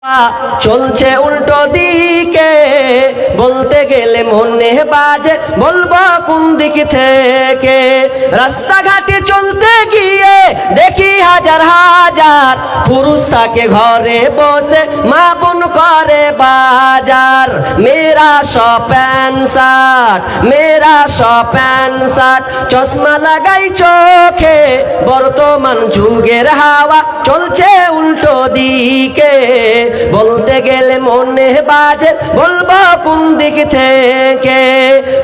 চলছে উল্টো দিকে, বলতে গেলে মনে বাজে বলবো কোন দিক থেকে। রাস্তাঘাটে চলতে গিয়ে দেখি হাজার হাজার পুরুষ থাকে ঘরে বসে, মা বোন করে বাজার। মেরা সব প্যান্ট শার্ট, মেরা সব প্যান্ট শার্ট, চশমা লাগাই চোখে, বর্তমান যুগের হাওয়া চলছে উল্টো দিকে। বলতে গেলে মনে বাজে বলবো কোন দিক থেকে।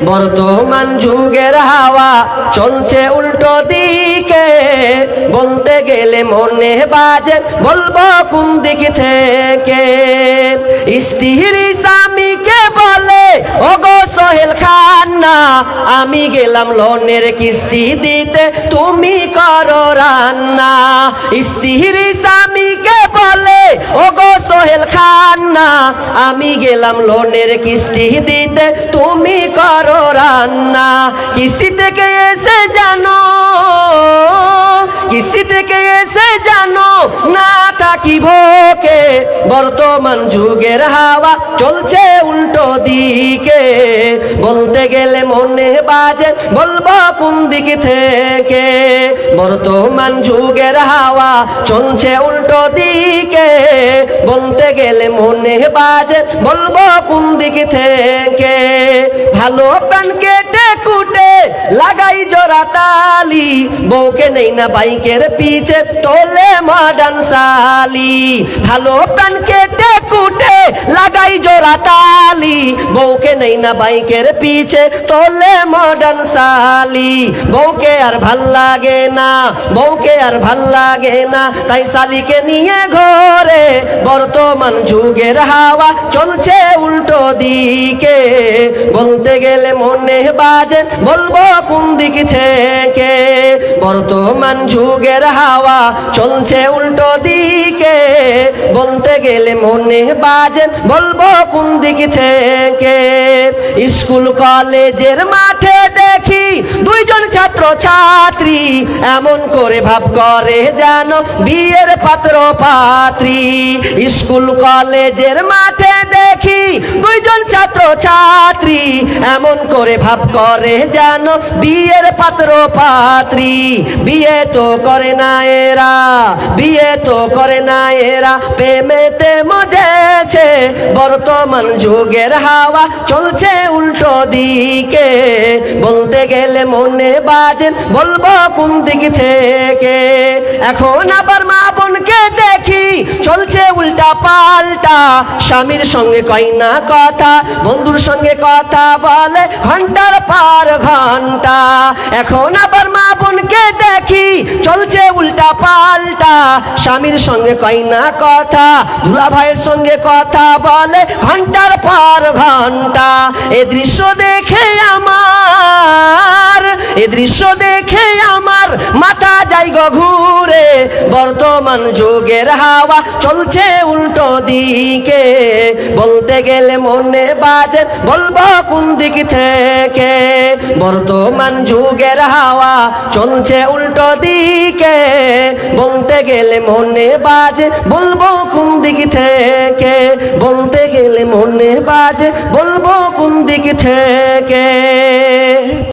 বর্তমান যুগের হাওয়া চলছে উল্টো দিকে, বলতে গেলে মনে বাজে বলবো কোন দিক থেকে। স্ত্রী স্বামীকে বলে ওগো সোহেল খান্না, আমি গেলাম লোনের কিস্তি দিতে, তুমি করো রান্না। স্ত্রী স্বামীকে বলে ওগো সোহেল খান্না, আমি গেলাম লোনের কিস্তি দিতে, তুমি করো রান্না। কিস্তি থেকে এসে জানো, কিস্তি থেকে এসে জানো না থাকি ভোকে। বর্তমান যুগের হাওয়া চলছে উল্টো দিকে, বলতে গেলে মনে বাজে বলবো কোন দিক থেকে। বর্তমান যুগের হাওয়া চলছে উল্টো দিকে, বলতে গেলে মনে বাজে বলবো কোন দিক থেকে। ভালো প্যান কেটে কুটে লাগাই জোড়া তালি, বউকে নেই না বাইকের পিছে তোলে মডার্ন সালি। ভালো প্যান কেটে কুটে লাগাই জোড়া তালি, বউকে নেই না বাইকের পিছে তোলে মডার্ন সালি। বউকে আর ভাল লাগে না, বউকে আর ভাল লাগে না, তাই সালিকে নিয়ে ঘরে। বর্তমান যুগের হাওয়া চলছে উল্টো দিকে, বলতে গেলে মনে বাজে বলবো কোন দিক থেকে। বর্তমান যুগের হাওয়া চলছে উল্টো দিকে, বলতে গেলে মনে বাজে বলবো কোন দিক থেকে। স্কুল কলেজের মাঠে দেখি দুইজন ছাত্র ছাত্রী, এমন করে ভাব করে জানো বিয়ের পাত্র পাত্রী। স্কুল কলেজের মাঠে দেখি দুইজন ছাত্র ছাত্রী, এমন করে ভাব করে জানো বিয়ের পাত্র পাত্রী। বিয়ে তো করে না এরা, বিয়ে তো করে না এরা, প্রেমেতে মজেছে। বর্তমান যুগের হাওয়া চলছে উল্টো দিকে, বলতে গেলে মনে বাজে বলবো কোন দিক থেকে। এখন আবার মা বোনকে দেখি চলছে উল্টা পাল্টা, স্বামীর সঙ্গে কয় না কথা, বন্ধুর সঙ্গে কথা বলে ঘন্টার পর ঘন্টা। এখন আবার মা বোনকে দেখি চলছে উল্টা পাল্টা, স্বামীর সঙ্গে কয় না কথা, দুলা ভাইয়ের সঙ্গে কথা বলে ঘন্টার পর ঘন্টা। এ দৃশ্য দেখে আমার, এ দৃশ্য দেখে আমার মাথা যায় গো ঘুরে। বর্তমান যুগের হাওয়া চলছে উল্টো দিকে, বলতে গেলে মনে বাজে বলবো কোন দিক থেকে। বর্তমান যুগের হাওয়া চলছে উল্টো দিকে, বলতে গেলে মনে বাজে বলবো কোন দিক থেকে। বলতে গেলে মনে বাজে বলবো কোন দিক থেকে।